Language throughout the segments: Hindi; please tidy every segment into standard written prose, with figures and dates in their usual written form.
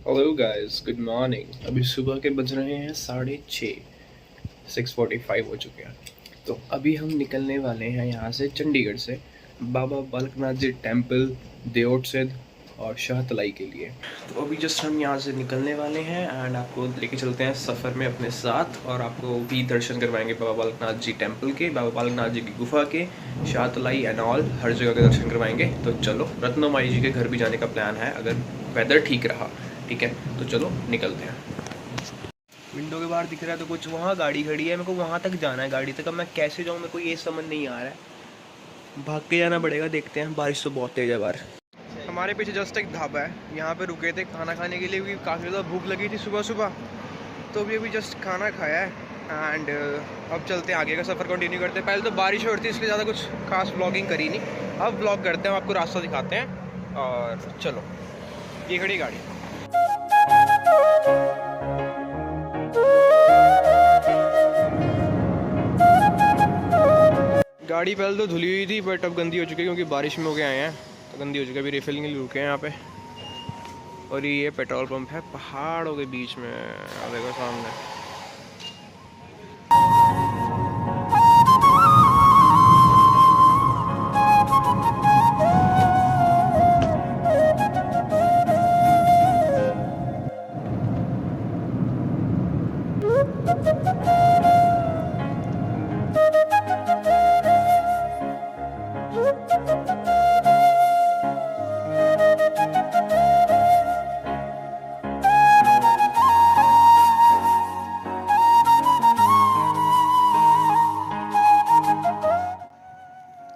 Hello guys, good morning. अभी सुबह के बज रहे हैं 6:30, 6:45 हो चुके हैं। तो अभी हम निकलने वाले हैं यहाँ से, चंडीगढ़ से, बाबा बालकनाथ जी टेम्पल, देओट सिद्ध और शाहतलाई के लिए। तो अभी जस्ट हम यहाँ से निकलने वाले हैं एंड आपको लेके चलते हैं सफ़र में अपने साथ, और आपको भी दर्शन करवाएंगे बाबा बालकनाथ जी टेम्पल के, बाबा बालकनाथ जी की गुफा के, शाहतलाई एंड ऑल, हर जगह के दर्शन करवाएंगे। तो चलो, रत्नमाई जी के घर भी जाने का प्लान है अगर वेदर ठीक रहा। ठीक है, तो चलो निकलते हैं। विंडो के बाहर दिख रहा है तो कुछ वहाँ गाड़ी खड़ी है, मेरे को वहाँ तक जाना है गाड़ी तक। अब मैं कैसे जाऊँ, मेरे को ये समझ नहीं आ रहा है। भाग के जाना पड़ेगा, देखते हैं। बारिश तो बहुत तेज़ है बाहर। हमारे पीछे जस्ट एक ढाबा है, यहाँ पे रुके थे खाना खाने के लिए क्योंकि काफ़ी ज़्यादा भूख लगी थी सुबह सुबह। तो अभी जस्ट खाना खाया है एंड अब चलते हैं, आगे का सफ़र कंटिन्यू करते हैं। पहले तो बारिश हो रही थी इसलिए ज़्यादा कुछ खास ब्लॉगिंग करी नहीं, अब ब्लॉग करते हैं, आपको रास्ता दिखाते हैं। और चलो, ये खड़ी गाड़ी। गाड़ी पहले तो धुली हुई थी बट अब गंदी हो चुकी है क्योंकि बारिश में हो के आए हैं, तो गंदी हो चुकी है। अभी रिफिलिंग के लिए रुके हैं यहाँ पे। और ये पेट्रोल पंप है पहाड़ों के बीच में, देखो सामने।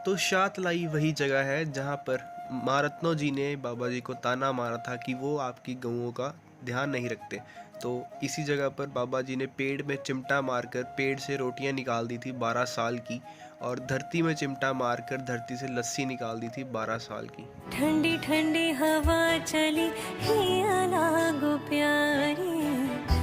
तो शाहतलाई वही जगह है जहाँ पर महारत्नो जी ने बाबा जी को ताना मारा था कि वो आपकी गऊओं का ध्यान नहीं रखते। तो इसी जगह पर बाबा जी ने पेड़ में चिमटा मारकर पेड़ से रोटियां निकाल दी थी 12 साल की, और धरती में चिमटा मारकर धरती से लस्सी निकाल दी थी 12 साल की। ठंडी ठंडी हवा चली हिया लागो प्यारी।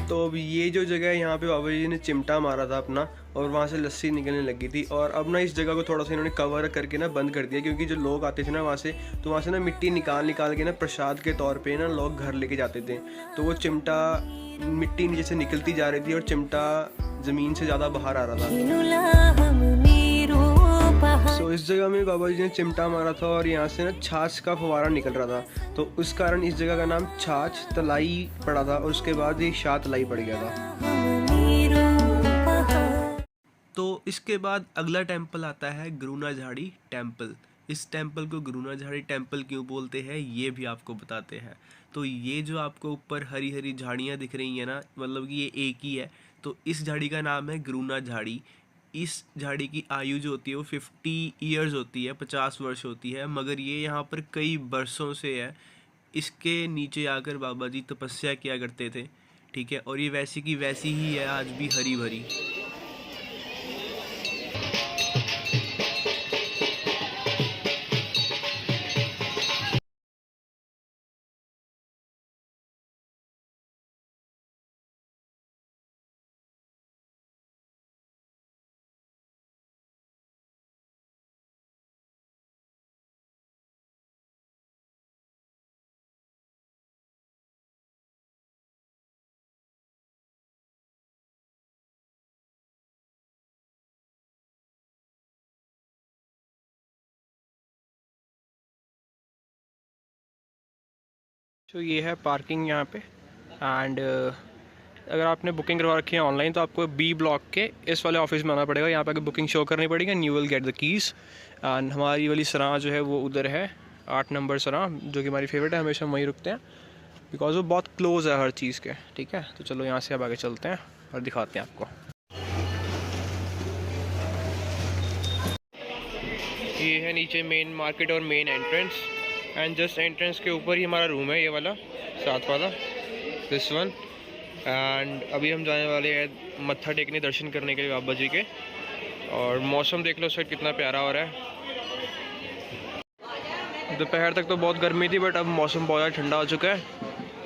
तो अब ये जो जगह है, यहाँ पे बाबा जी ने चिमटा मारा था अपना और वहाँ से लस्सी निकलने लगी थी। और अब ना इस जगह को थोड़ा सा इन्होंने कवर करके ना बंद कर दिया, क्योंकि जो लोग आते थे ना वहाँ से, तो वहाँ से ना मिट्टी निकाल निकाल के ना प्रसाद के तौर पे ना लोग घर लेके जाते थे। तो वो चिमटा, मिट्टी नीचे से निकलती जा रही थी और चिमटा ज़मीन से ज़्यादा बाहर आ रहा था। इस जगह में बाबा जी ने चिमटा मारा था और यहाँ से ना छाछ का फवारा निकल रहा था, तो उस कारण इस जगह का नाम छाछ तलाई पड़ा था, और उसके बाद ये शाहतलाई पड़ गया था। तो इसके बाद अगला टेम्पल आता है गुरुना झाड़ी टेम्पल। इस टेम्पल को गुरुना झाड़ी टेम्पल क्यों बोलते हैं ये भी आपको बताते हैं। तो ये जो आपको ऊपर हरी हरी झाड़ियाँ दिख रही हैं ना, मतलब कि ये एक ही है। तो इस झाड़ी का नाम है गुरुना झाड़ी। इस झाड़ी की आयु जो होती है वो 50 ईयर्स होती है, 50 वर्ष होती है, मगर ये यहाँ पर कई बरसों से है। इसके नीचे आकर बाबा जी तपस्या किया करते थे। ठीक है, और ये वैसी की वैसी ही है, आज भी हरी भरी। तो ये है पार्किंग यहाँ पे एंड अगर आपने बुकिंग करवा रखी है ऑनलाइन तो आपको बी ब्लॉक के इस वाले ऑफिस में आना पड़ेगा। यहाँ पे अगर बुकिंग शो करनी पड़ेगी and you will get the keys. And हमारी वाली सराह जो है वो उधर है, 8 नंबर सराह, जो कि हमारी फेवरेट है, हमेशा हम वहीं रुकते हैं बिकॉज वो बहुत क्लोज़ है हर चीज़ के। ठीक है, तो चलो यहाँ से अब आगे चलते हैं और दिखाते हैं आपको। ये है नीचे मेन मार्केट और main entrance, and just entrance के ऊपर ही हमारा रूम है, ये वाला साथ वाला, दिस वन। एंड अभी हम जाने वाले हैं मत्था टेकने, दर्शन करने के लिए बाबा जी के। और मौसम देख लो सर कितना प्यारा हो रहा है। दोपहर तक तो बहुत गर्मी थी बट अब मौसम बहुत ज़्यादा ठंडा हो चुका है।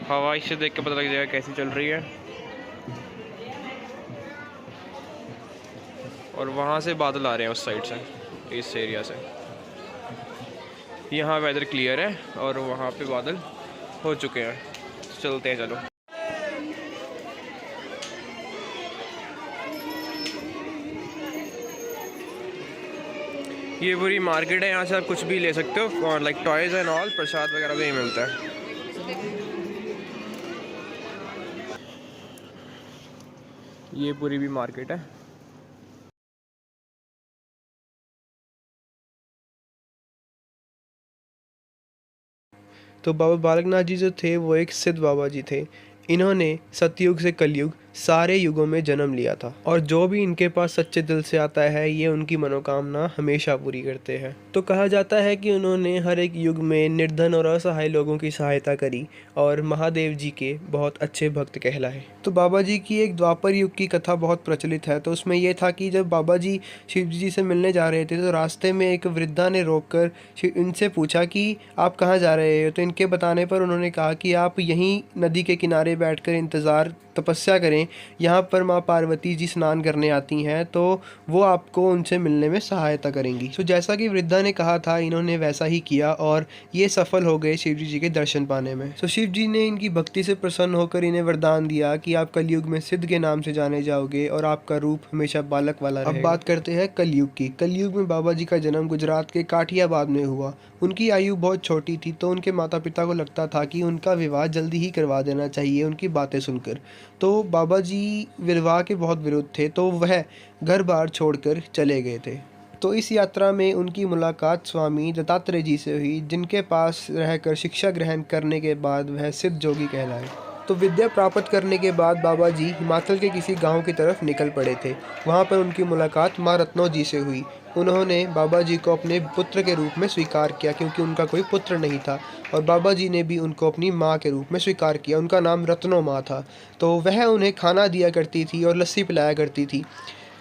हवा इससे देख के पता लग जाएगा कैसी चल रही है। और वहाँ से बादल आ रहे हैं उस साइड से, इस एरिया से। यहाँ वेदर क्लियर है और वहाँ पे बादल हो चुके हैं। चलते हैं चलो। ये पूरी मार्केट है, यहाँ से आप कुछ भी ले सकते हो और लाइक टॉयज एंड ऑल, प्रसाद वगैरह भी मिलता है। ये पूरी भी मार्केट है। तो बाबा बालकनाथ जी जो थे वो एक सिद्ध बाबा जी थे। इन्होंने सतयुग से कलयुग सारे युगों में जन्म लिया था और जो भी इनके पास सच्चे दिल से आता है ये उनकी मनोकामना हमेशा पूरी करते हैं। तो कहा जाता है कि उन्होंने हर एक युग में निर्धन और असहाय लोगों की सहायता करी और महादेव जी के बहुत अच्छे भक्त कहलाए। तो बाबा जी की एक द्वापर युग की कथा बहुत प्रचलित है। तो उसमें यह था कि जब बाबा जी शिव जी से मिलने जा रहे थे तो रास्ते में एक वृद्धा ने रोककर इनसे पूछा कि आप कहाँ जा रहे हो। तो इनके बताने पर उन्होंने कहा कि आप यहीं नदी के किनारे बैठकर इंतज़ार तपस्या करें, यहाँ पर माँ पार्वती जी स्नान करने आती हैं तो वो आपको उनसे मिलने में सहायता करेंगी। तो जैसा कि वृद्धा ने कहा था इन्होंने वैसा ही किया और ये सफल हो गए शिव जी के दर्शन पाने में। तो शिव जी ने इनकी भक्ति से प्रसन्न होकर इन्हें वरदान दिया कि आप कलयुग में सिद्ध के नाम से जाने जाओगे और आपका रूप हमेशा बालक वाला रहेगा। अब बात करते हैं कलयुग की। कलयुग में बाबा जी का जन्म गुजरात के काठियाबाद में हुआ। उनकी आयु बहुत छोटी थी तो उनके माता पिता को लगता था कि उनका विवाह जल्दी ही करवा देना चाहिए उनकी बातें सुनकर। तो बाबा जी विवाह के बहुत विरुद्ध थे तो वह घर बार छोड़कर चले गए थे। तो इस यात्रा में उनकी मुलाकात स्वामी दत्तात्रेय जी से हुई, जिनके पास रहकर शिक्षा ग्रहण करने के बाद वह सिद्ध जोगी कहलाए। तो विद्या प्राप्त करने के बाद बाबा जी हिमाचल के किसी गांव की तरफ निकल पड़े थे। वहां पर उनकी मुलाकात माँ रत्नो जी से हुई। उन्होंने बाबा जी को अपने पुत्र के रूप में स्वीकार किया क्योंकि उनका कोई पुत्र नहीं था और बाबा जी ने भी उनको अपनी माँ के रूप में स्वीकार किया। उनका नाम रत्नो माँ था। तो वह उन्हें खाना दिया करती थी और लस्सी पिलाया करती थी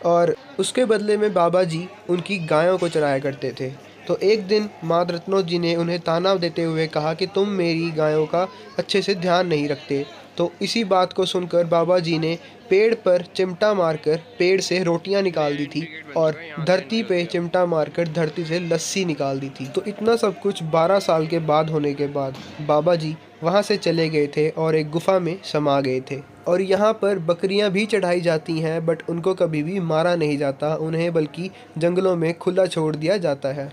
और उसके बदले में बाबा जी उनकी गायों को चराया करते थे। तो एक दिन माँ रत्नो जी ने उन्हें ताना देते हुए कहा कि तुम मेरी गायों का अच्छे से ध्यान नहीं रखते। तो इसी बात को सुनकर बाबा जी ने पेड़ पर चिमटा मारकर पेड़ से रोटियां निकाल दी थी और धरती पे चिमटा मारकर धरती से लस्सी निकाल दी थी। तो इतना सब कुछ 12 साल के बाद होने के बाद बाबा जी वहाँ से चले गए थे और एक गुफा में समा गए थे। और यहाँ पर बकरियाँ भी चढ़ाई जाती हैं बट उनको कभी भी मारा नहीं जाता, उन्हें बल्कि जंगलों में खुला छोड़ दिया जाता है।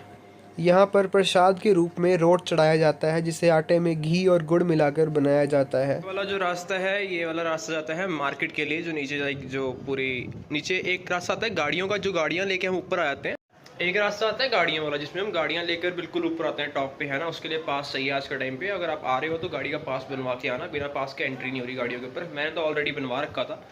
यहाँ पर प्रसाद के रूप में रोट चढ़ाया जाता है जिसे आटे में घी और गुड़ मिलाकर बनाया जाता है। वाला जो रास्ता है ये वाला रास्ता जाता है मार्केट के लिए, जो नीचे जो पूरी नीचे एक रास्ता आता है गाड़ियों का, जो गाड़ियाँ लेके हम ऊपर आ जाते हैं। एक रास्ता आता है गाड़ियों वाला जिसमें हम गाड़ियाँ लेकर बिल्कुल ऊपर आते हैं, टॉप पे है ना। उसके लिए पास चाहिए आज के टाइम पे। अगर आप आ रहे हो तो गाड़ी का पास बनवा के आना, बिना पास के एंट्री नहीं हो रही गाड़ियों के ऊपर। मैंने तो ऑलरेडी बनवा रखा था।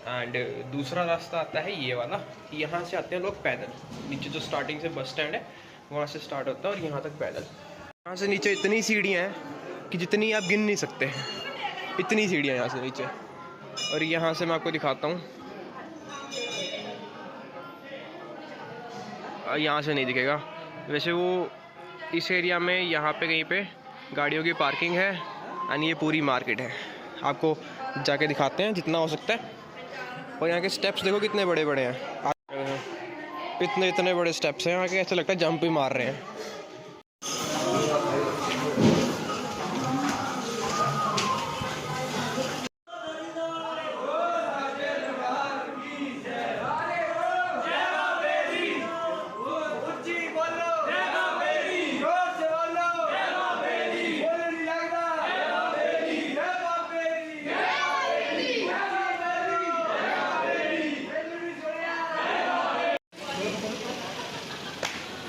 एंड दूसरा रास्ता आता है ये वाला, यहाँ से आते हैं लोग पैदल। नीचे जो स्टार्टिंग से बस स्टैंड है वहाँ से स्टार्ट होता है और यहाँ तक पैदल। यहाँ से नीचे इतनी सीढ़ियाँ हैं कि जितनी आप गिन नहीं सकते, इतनी सीढ़ियाँ यहाँ से नीचे। और यहाँ से मैं आपको दिखाता हूँ, यहाँ से नहीं दिखेगा वैसे वो। इस एरिया में यहाँ पे कहीं पे गाड़ियों की पार्किंग है एंड ये पूरी मार्केट है। आपको जाके दिखाते हैं जितना हो सकता है। और यहाँ के स्टेप्स देखो कितने बड़े बड़े हैं, इतने बड़े स्टेप्स हैं यहाँ के, ऐसा लगता है जंप ही मार रहे हैं।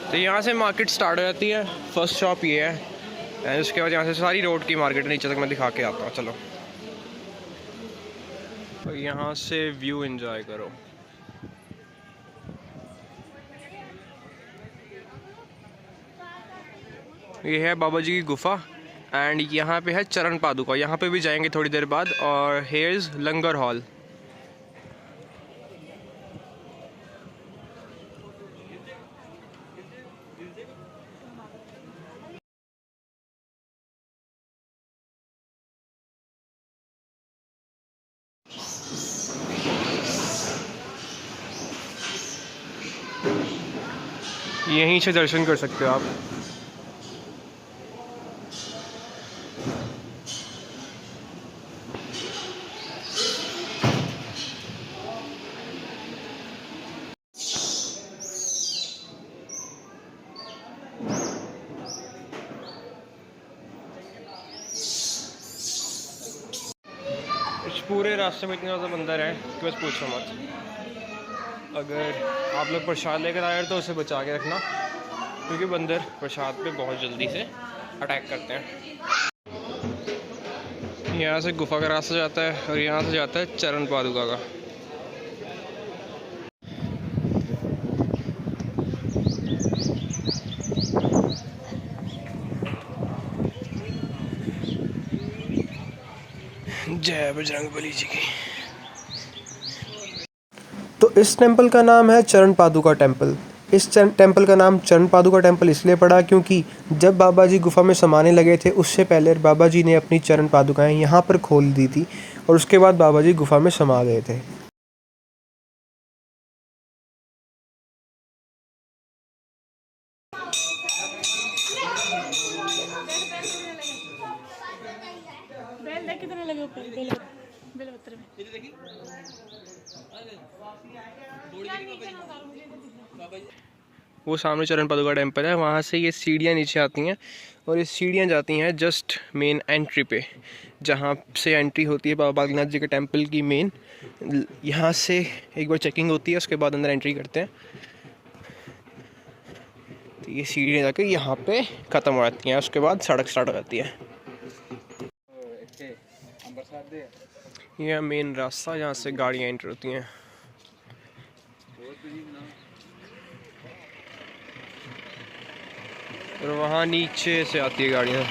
तो यहाँ से मार्केट स्टार्ट हो जाती है। फर्स्ट शॉप ये है एंड उसके बाद यहाँ से सारी रोड की मार्केट नीचे तक मैं दिखा के आता हूँ। चलो तो यहाँ से व्यू एंजॉय करो। ये है बाबा जी की गुफा एंड यहाँ पे है चरण पादुका, यहाँ पे भी जाएंगे थोड़ी देर बाद। और हेयर्स लंगर हॉल। यहीं से दर्शन कर सकते हो आप। पूरे रास्ते में इतने ज़्यादा बंदर हैं कि बस पूछो मत। अगर आप लोग प्रसाद लेकर आए तो उसे बचा के रखना, क्योंकि बंदर प्रसाद पे बहुत जल्दी से अटैक करते हैं। यहाँ से गुफा का रास्ता जाता है और यहाँ से जाता है चरण पादुका का। जय बजरंगबली जी की। तो इस टेंपल का नाम है चरण पादुका टेंपल। इस टेंपल का नाम चरण पादुका टेंपल इसलिए पड़ा क्योंकि जब बाबा जी गुफा में समाने लगे थे उससे पहले बाबा जी ने अपनी चरण पादुकाएं यहाँ पर खोल दी थी और उसके बाद बाबा जी गुफा में समा गए थे। कितने लगे ऊपर बेलपत्र में? वो सामने चरण पादुका टेम्पल है, वहाँ से ये सीढ़ियाँ नीचे आती हैं और ये सीढ़ियाँ जाती हैं जस्ट मेन एंट्री पे, जहाँ से एंट्री होती है बाबा बालकनाथ जी के टेंपल की मेन। यहाँ से एक बार चेकिंग होती है, उसके बाद अंदर एंट्री करते हैं। तो ये सीढ़ियाँ जाकर यहाँ पे ख़त्म हो जाती हैं, उसके बाद सड़क स्टार्ट हो जाती है। यह मेन रास्ता जहाँ से गाड़ियाँ एंटर होती हैं। और वहाँ नीचे से आती है गाड़ियाँ।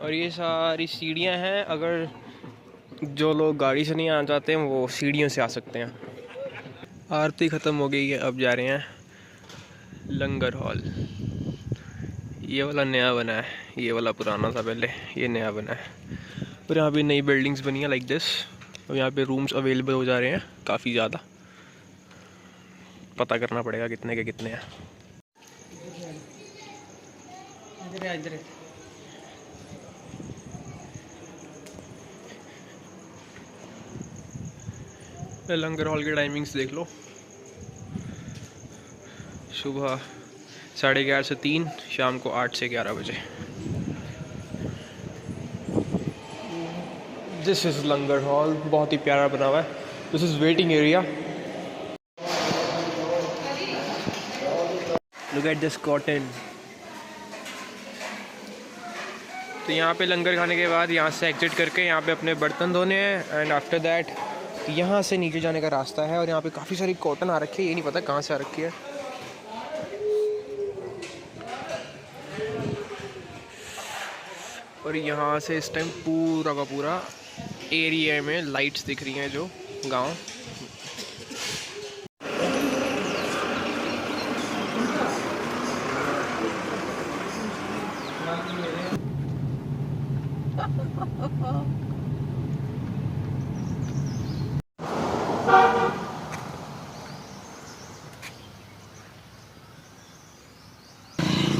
और ये सारी सीढ़ियाँ हैं, अगर जो लोग गाड़ी से नहीं आना चाहते हैं वो सीढ़ियों से आ सकते हैं। आरती ख़त्म हो गई है, अब जा रहे हैं लंगर हॉल। ये वाला नया बना है, ये वाला पुराना था पहले, ये नया बना है। और यहाँ पे नई बिल्डिंग्स बनी है लाइक दिस। और यहाँ पे रूम्स अवेलेबल हो जा रहे हैं काफ़ी ज़्यादा। पता करना पड़ेगा कितने के कितने हैं। लंगर हॉल की टाइमिंग्स देख लो, सुबह 11:30 से 3, शाम को 8 से 11 बजे। दिस इज़ लंगर हॉल, बहुत ही प्यारा बना हुआ है। This is waiting area. Look at this cotton. तो यहाँ पे लंगर खाने के बाद यहाँ से एग्जिट करके यहाँ पे अपने बर्तन धोने हैं एंड आफ्टर दैट यहाँ से नीचे जाने का रास्ता है। और यहाँ पे काफ़ी सारी कॉटन आ रखी है, ये नहीं पता कहाँ से आ रखी है। और यहाँ से इस टाइम पूरा का पूरा एरिया में लाइट्स दिख रही हैं जो गांव।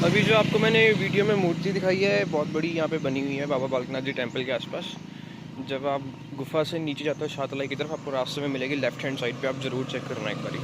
अभी जो आपको मैंने वीडियो में मूर्ति दिखाई है बहुत बड़ी यहाँ पे बनी हुई है बाबा बालकनाथ जी टेंपल के आसपास। जब आप गुफा से नीचे जाते हो शातलाई की तरफ, आपको रास्ते में मिलेगी लेफ्ट हैंड साइड पे, आप ज़रूर चेक करना एक बारी।